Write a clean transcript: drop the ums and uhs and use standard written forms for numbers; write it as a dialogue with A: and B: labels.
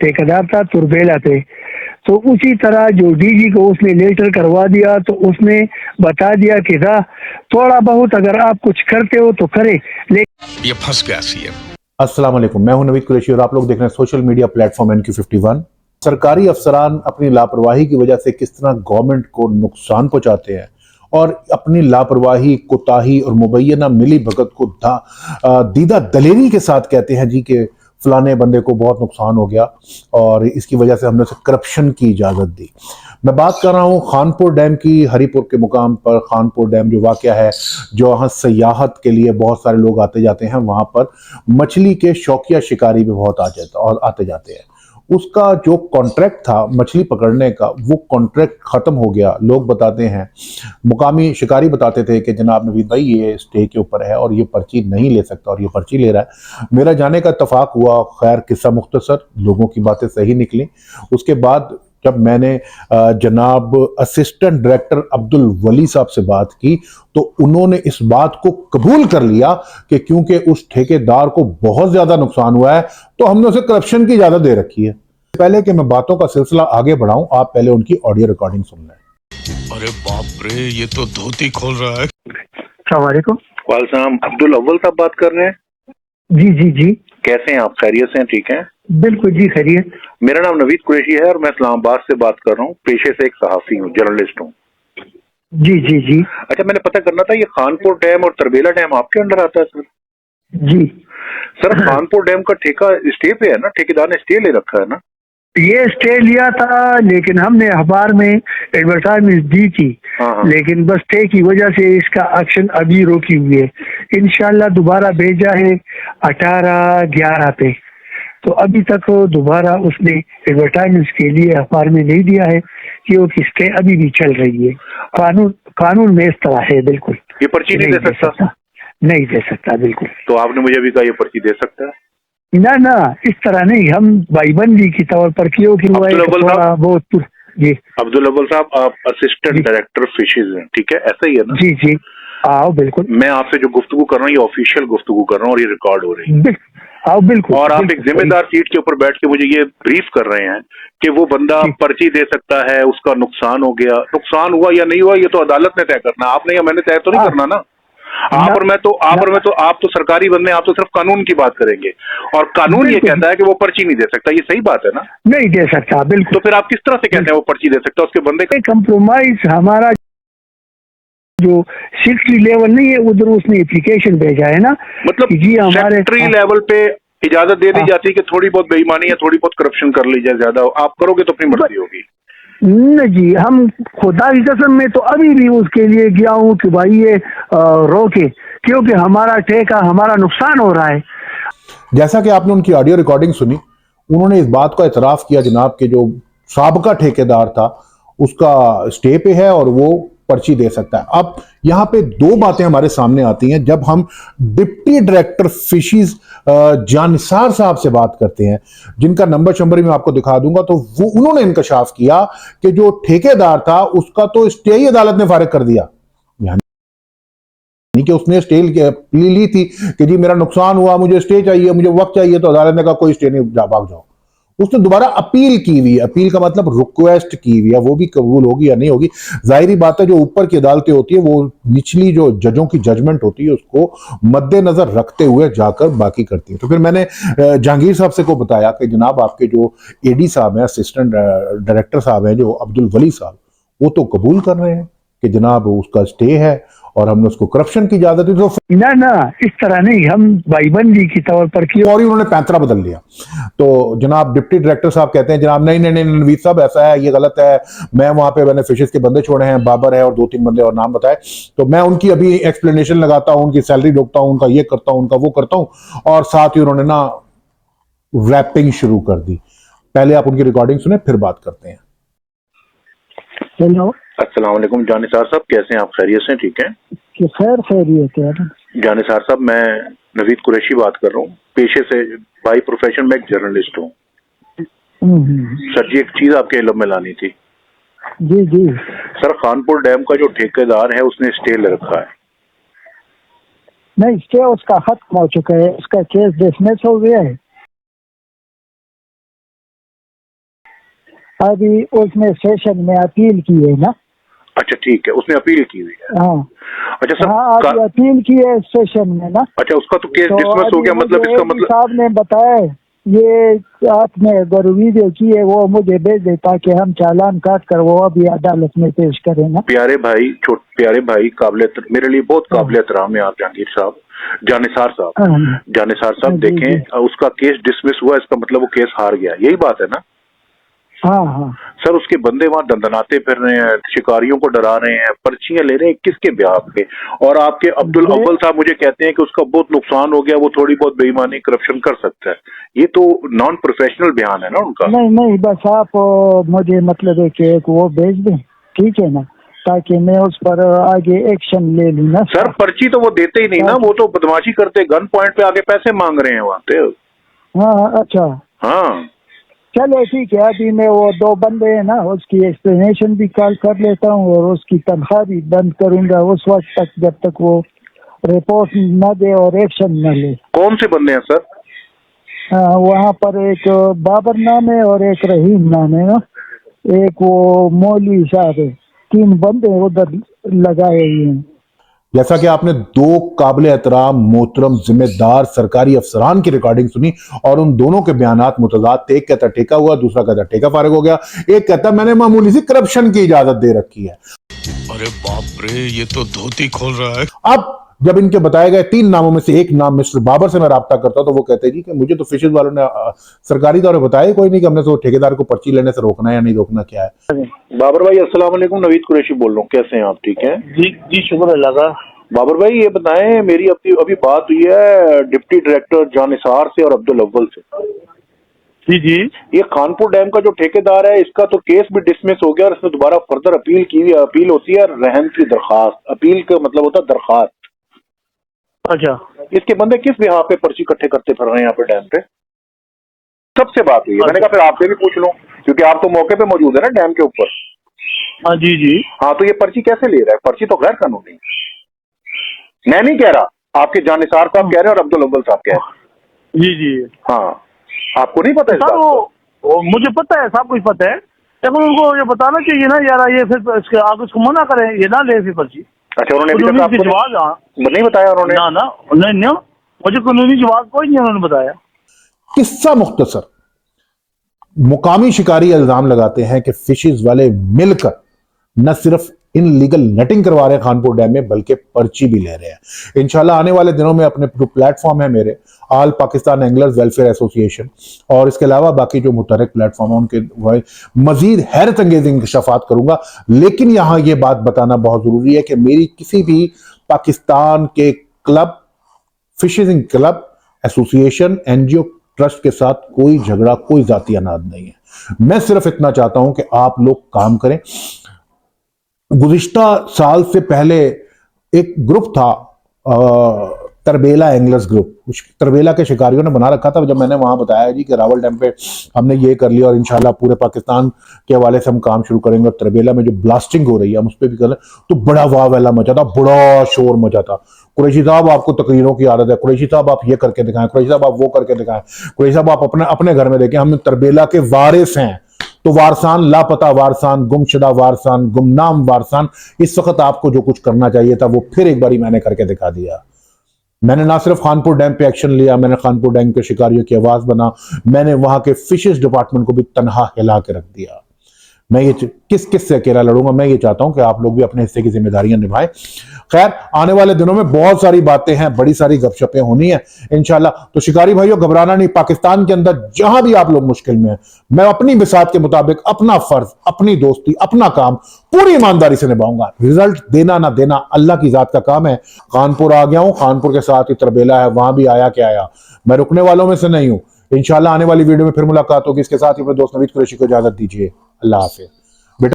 A: ठेकेदार था तुरबेला पे, तो उसी तरह जो डीजी को उसने लेटर करवा दिया, तो उसने बता दिया कि था थोड़ा बहुत अगर आप कुछ करते हो तो करे, लेकिन
B: ये फंस गया सीएम।
C: अस्सलाम वालेकुम, मैं हूं नवीद कुरैशी और आप लोग देख रहे हैं सोशल मीडिया प्लेटफॉर्म NQ51। सरकारी अफसरान अपनी लापरवाही की वजह से किस तरह गवर्नमेंट को नुकसान पहुंचाते हैं और अपनी लापरवाही, कोताही और मुबैना मिली भगत को दीदा दलेरी के साथ कहते हैं जी कि फलाने बंदे को बहुत नुकसान हो गया और इसकी वजह से हमने उसे करप्शन की इजाज़त दी। मैं बात कर रहा हूँ खानपुर डैम की। हरीपुर के मुकाम पर खानपुर डैम जो वाक़या है, जो वहाँ सयाहत के लिए बहुत सारे लोग आते जाते हैं, वहाँ पर मछली के शौकिया शिकारी भी बहुत आते जाते हैं। उसका जो कॉन्ट्रैक्ट था मछली पकड़ने का, वो कॉन्ट्रैक्ट ख़त्म हो गया। लोग बताते हैं, मुकामी शिकारी बताते थे कि जनाब नवीद भाई ये स्टे के ऊपर है और ये पर्ची नहीं ले सकता और ये पर्ची ले रहा है। मेरा जाने का इत्तफाक हुआ। खैर किस्सा मुख्तसर, लोगों की बातें सही निकली। उसके बाद जब मैंने जनाब असिस्टेंट डायरेक्टर अब्दुल वली साहब से बात की तो उन्होंने इस बात को कबूल कर लिया कि क्योंकि उस ठेकेदार को बहुत ज्यादा नुकसान हुआ है तो हमने उसे करप्शन की इजाजत दे रखी है। पहले कि मैं बातों का सिलसिला आगे बढ़ाऊं, आप पहले उनकी ऑडियो रिकॉर्डिंग सुन लें।
B: अरे बाप रे, ये तो धोती खोल रहा है।
A: अस्सलाम वालेकुम।
D: वालेकुम, अब्दुल अव्वल साहब बात कर रहे हैं?
A: जी जी जी,
D: कैसे हैं आप? खैरियत से हैं? ठीक हैं?
A: बिल्कुल जी, खैरियत।
D: मेरा नाम नवीद कुरैशी है और मैं इस्लामाबाद से बात कर रहा हूँ। पेशे से एक सहाफी हूँ, जर्नलिस्ट हूँ।
A: जी जी जी
D: अच्छा, मैंने पता करना था, ये खानपुर डैम और तरबेला डैम आपके अंडर आता है सर?
A: जी
D: सर, खानपुर डैम का ठेका स्टे पे है ना? ठेकेदार ने स्टे ले रखा है ना?
A: ये स्टे लिया था, लेकिन हमने अखबार में एडवर्टाइजमेंट दी थी,
D: हाँ।
A: लेकिन बस स्टे की वजह से इसका एक्शन अभी रोकी हुई है। इंशाल्लाह दोबारा भेजा है 18/11 पे, तो अभी तक दोबारा उसने एडवर्टाइजमेंट के लिए अखबार में नहीं दिया है क्योंकि स्टे अभी भी चल रही है। कानून में इस तरह है। बिल्कुल
D: ये पर्ची नहीं दे सकता?
A: नहीं दे सकता, बिल्कुल।
D: तो आपने मुझे अभी कहा ये पर्ची दे सकता है?
A: ना ना, इस तरह नहीं, हम भाईबंदी की तौर पर क्योंकि वो बहुत। जी
D: अब्दुल अव्वल साहब, आप असिस्टेंट डायरेक्टर फिशेज हैं, ठीक है? ऐसा ही है ना?
A: जी जी, आओ बिल्कुल।
D: मैं आपसे जो गुफ्तगू कर रहा हूँ ये ऑफिशियल गुफ्तगू कर रहा हूँ और ये रिकॉर्ड हो रही है।
A: आओ बिल्कुल।
D: और आप एक जिम्मेदार सीट के ऊपर बैठ के मुझे ये ब्रीफ कर रहे हैं कि वो बंदा पर्ची दे सकता है, उसका नुकसान हो गया। नुकसान हुआ या नहीं हुआ ये तो अदालत ने तय करना, आपने या मैंने तय तो नहीं करना ना। आप तो सरकारी बंदे, आप तो सिर्फ कानून की बात करेंगे और कानून ये कहता है कि वो पर्ची नहीं दे सकता। ये सही बात है ना?
A: नहीं दे सकता, बिल्कुल।
D: तो फिर आप किस तरह से कहते हैं वो पर्ची दे सकता है? उसके बंदे का
A: कंप्रोमाइज, हमारा जो सेक्रेटरी लेवल नहीं है उधर उसने एप्लीकेशन भेजा है ना,
D: मतलब
A: जी हमारे
D: सेक्रेटरी लेवल पे इजाजत दे दी जाती है कि थोड़ी बहुत बेईमानी या थोड़ी बहुत करप्शन कर ली जाए, ज्यादा आप करोगे तो अपनी मर्जी होगी।
A: नहीं जी, हम खुदा की कसम में तो अभी भी उसके लिए गया हूँ कि भाई ये रोके, क्योंकि हमारा ठेका, हमारा नुकसान हो रहा है।
C: जैसा कि आपने उनकी ऑडियो रिकॉर्डिंग सुनी, उन्होंने इस बात का इतराफ किया जनाब के जो साबका ठेकेदार था उसका स्टे पे है और वो पर्ची दे सकता है। अब यहाँ पे दो बातें हमारे सामने आती हैं जब हम डिप्टी डायरेक्टर फिशीज जानिसार साहब से बात करते हैं, जिनका नंबर शंबर मैं आपको दिखा दूंगा। तो वो उन्होंने इंकशाफ किया कि जो ठेकेदार था उसका तो स्टे ही अदालत ने फारिग कर दिया, यानी कि उसने स्टे ली थी कि जी मेरा नुकसान हुआ, मुझे स्टे चाहिए, मुझे वक्त चाहिए, तो अदालत ने कहा कोई स्टे नहीं, भाग जाओ। उसने दोबारा अपील की हुई है। अपील का मतलब रिक्वेस्ट की हुई है, वो भी कबूल होगी या नहीं होगी जाहिर बात है। जो ऊपर की अदालतें होती है वो निचली जो जजों की जजमेंट होती है उसको मद्देनजर रखते हुए जाकर बाकी करती है। तो फिर मैंने जहांगीर साहब से को बताया कि जनाब आपके जो एडी साहब हैं, असिस्टेंट डायरेक्टर साहब हैं जो अब्दुल वली साहब, वो तो कबूल कर रहे हैं कि जनाब उसका स्टे है और हमने उसको करप्शन की इजाजत दी। तो
A: ना इस तरह नहीं, हम भाईबंदी की तौर पर
C: और ही उन्होंने पैंतरा बदल लिया। तो जनाब डिप्टी डायरेक्टर साहब कहते हैं जनाब नहीं नवीद साहब ऐसा है, ये गलत है, मैं वहां पे मैंने फिशेज के बंदे छोड़े हैं, बाबर है और 2-3 बंदे और नाम बताए, तो मैं उनकी अभी एक्सप्लेनेशन लगाता हूं, उनकी सैलरी रोकता हूं, उनका ये करता हूं, उनका वो करता हूं। और साथ ही उन्होंने ना रैपिंग शुरू कर दी। पहले आप उनकी रिकॉर्डिंग सुने फिर बात करते हैं।
A: हेलो,
D: अस्सलाम वालेकुम जानिसार साहब, कैसे हैं आप? खैरियत से? ठीक है?
A: खैरियत है
D: जानिसार साहब, मैं नवीद कुरैशी बात कर रहा हूँ। पेशे से बाई प्रोफेशन में एक जर्नलिस्ट हूँ। सर जी, एक चीज आपके इल्म में लानी थी।
A: जी जी
D: सर, खानपुर डैम का जो ठेकेदार है उसने स्टे ले रखा है।
A: नहीं, स्टे उसका खत्म हो चुका है, उसका केस डिसमिस हो गया है।
E: अभी उसने सेशन में अपील की है ना।
D: अच्छा ठीक है, उसने अपील की हुई है।
E: हाँ
D: अच्छा सर,
E: हाँ, अभी अपील की है सेशन में ना।
D: अच्छा, उसका तो केस
E: तो
D: डिसमिस हो गया, मतलब इसका मतलब
E: साहब ने बताया ये आपने अगर वीडियो की है वो मुझे भेज दे ताकि हम चालान काट कर वो अभी अदालत में पेश करें ना।
D: प्यारे भाई मेरे लिए बहुत काबिल एहतराम है आप जहांगीर साहब, जानिसार साहब देखें, उसका केस डिसमिस हुआ, इसका मतलब वो केस हार गया, यही बात है ना।
E: हाँ हाँ
D: सर, उसके बंदे वहां दंदनाते फिर रहे हैं, शिकारियों को डरा रहे हैं, पर्चियां ले रहे हैं, किसके ब्याह पे। और आपके अब्दुल अव्वल साहब मुझे कहते हैं कि उसका बहुत नुकसान हो गया, वो थोड़ी बहुत बेईमानी करप्शन कर सकता है। ये तो नॉन प्रोफेशनल बयान है ना उनका।
E: नहीं, बस आप मुझे मतलब है कि एक वो भेज दें, ठीक है ना, ताकि मैं उस पर आगे एक्शन ले लूँ ना।
D: सर पर्ची तो वो देते ही नहीं ना, वो तो बदमाशी करते, गन पॉइंट पे आके पैसे मांग रहे हैं वहां पे।
E: हाँ अच्छा,
D: हाँ
E: चलो ठीक है, अभी मैं वो 2 बंदे हैं ना उसकी एक्सप्लेनेशन भी कॉल कर लेता हूँ और उसकी तनख्वाह भी बंद करूंगा उस वक्त तक जब तक वो रिपोर्ट न दे और एक्शन न ले।
D: कौन से बंदे हैं सर?
E: वहाँ पर एक बाबर नाम है और एक रहीम नाम है ना, एक वो मौलवी साहब है, 3 बंदे उधर लगाए हुए हैं।
C: जैसा कि आपने 2 काबिल एहतराम मोहतरम जिम्मेदार सरकारी अफसरान की रिकॉर्डिंग सुनी और उन दोनों के बयानात मुतजाद थे। एक कहता ठेका हुआ, दूसरा कहता ठेका फारिग हो गया, एक कहता मैंने मामूली सी करप्शन की इजाजत दे रखी है।
B: अरे बाप रे, ये तो धोती खोल रहा है।
C: अब जब इनके बताए गए 3 नामों में से एक नाम मिस्टर बाबर से मैं राब्ता करता हूं तो वो कहते हैं जी कि मुझे तो फिशेज वालों ने सरकारी तौर पर बताया कोई नहीं कि हमने तो ठेकेदार को पर्ची लेने से रोकना है या नहीं रोकना, क्या है।
D: बाबर भाई अस्सलाम वालेकुम, नवीद कुरैशी बोल रहा हूँ, कैसे हैं आप? ठीक हैं
F: जी शुक्र अल्लाह का।
D: बाबर भाई ये बताएं, मेरी अभी बात हुई है डिप्टी डायरेक्टर जानिसार से और अब्दुल अव्वल से।
F: जी
D: ये खानपुर डैम का जो ठेकेदार है इसका तो केस भी डिसमिस हो गया और इसने दोबारा फर्दर अपील की हुई। अपील होती है रहम की दरखास्त, अपील का मतलब होता है दरखास्त।
F: अच्छा,
D: इसके बंदे किस बिहार पे पर्ची इकट्ठे करते फिर रहे हैं यहाँ पे डैम पे? सबसे बात हुई है, मैंने कहा फिर आपसे भी पूछ लूं क्योंकि आप तो मौके पे मौजूद है ना डैम के ऊपर।
F: हाँ जी
D: हाँ, तो ये पर्ची कैसे ले रहा है? पर्ची तो गैर कानूनी है। मैं नहीं कह रहा, आपके जानिसार साहब कह रहे हैं और अब्दुल अव्वल साहब कह रहे हैं।
F: जी
D: हाँ, आपको नहीं पता इस बात
F: वो मुझे पता है, सब कुछ पता है, लेकिन उनको ये बताना चाहिए ना यार, ये फिर इसके आगे उसको मना करें, ये ना ले फिर पर्ची।
D: अच्छा, उन्होंने अभी तक आपको नहीं बताया? उन्होंने
F: नहीं, मुझे कानूनी जवाब कोई नहीं उन्होंने बताया।
C: किस्सा मुख्तसर, मुकामी शिकारी इल्जाम लगाते हैं कि फिशेज वाले मिलकर न सिर्फ इन लीगल नेटिंग करवा रहे हैं खानपुर डैम में बल्कि पर्ची भी ले रहे हैं। इंशाल्लाह आने वाले दिनों में अपने जो प्लेटफॉर्म है मेरे all Pakistan anglers welfare association और इसके अलावा बाकी जो मुतहरक प्लेटफॉर्म है उनके मजीद हैरत अंगेज इंकशाफात करूंगा। लेकिन यहां यह बात बताना बहुत जरूरी है कि मेरी किसी भी पाकिस्तान के club, fishing club, association, NGO, trust के साथ कोई झगड़ा, कोई जाती अनाद नहीं है। मैं सिर्फ इतना चाहता हूं कि आप लोग काम करें। गुज़िश्ता साल से पहले एक ग्रुप था तरबेला एंगलर्स ग्रुप, तरबेला के शिकारियों ने बना रखा था। जब मैंने वहां बताया जी कि रावल डैम पे हमने ये कर लिया और इंशाल्लाह पूरे पाकिस्तान के हवाले से हम काम शुरू करेंगे और तरबेला में जो ब्लास्टिंग हो रही है हम उस पर भी कर रहे हैं, तो बड़ा वाह वाला मचा था, बड़ा शोर मचा था। कुरैशी साहब आपको तकरीरों की आदत है, कुरैशी साहब आप ये करके दिखाएं, कुरैशी साहब आप वो करके दिखाएं, कुरैशी साहब आप अपने घर में देखें, हम तरबेला के वारिस हैं। तो वारसान, लापता वारसान, गुमशुदा वारसान, गुमनाम वारसान, इस वक्त आपको जो कुछ करना चाहिए था वो फिर एक बारी मैंने करके दिखा दिया। मैंने ना सिर्फ खानपुर डैम पे एक्शन लिया, मैंने खानपुर डैम के शिकारियों की आवाज बना, मैंने वहां के फिशेस डिपार्टमेंट को भी तनहा हिला के रख दिया। मैं ये किस से अकेला लड़ूंगा? मैं ये चाहता हूं कि आप लोग भी अपने हिस्से की जिम्मेदारियां निभाएं। खैर, आने वाले दिनों में बहुत सारी बातें हैं, बड़ी सारी गपशपें होनी है इंशाल्लाह। तो शिकारी भाइयों, घबराना नहीं। पाकिस्तान के अंदर जहां भी आप लोग मुश्किल में हैं, मैं अपनी बिसात के मुताबिक अपना फर्ज, अपनी दोस्ती, अपना काम पूरी ईमानदारी से निभाऊंगा। रिजल्ट देना ना देना अल्लाह की जात का काम है। कानपुर आ गया हूं, कानपुर के साथ ही तरबेला है, वहां भी आया क्या आया, मैं रुकने वालों में से नहीं हूं। इंशाल्लाह आने वाली वीडियो में फिर मुलाकात होगी। इसके साथ ही अपने दोस्त नवीद कुरैशी को इजाजत दीजिए। अल्लाह हाफिज।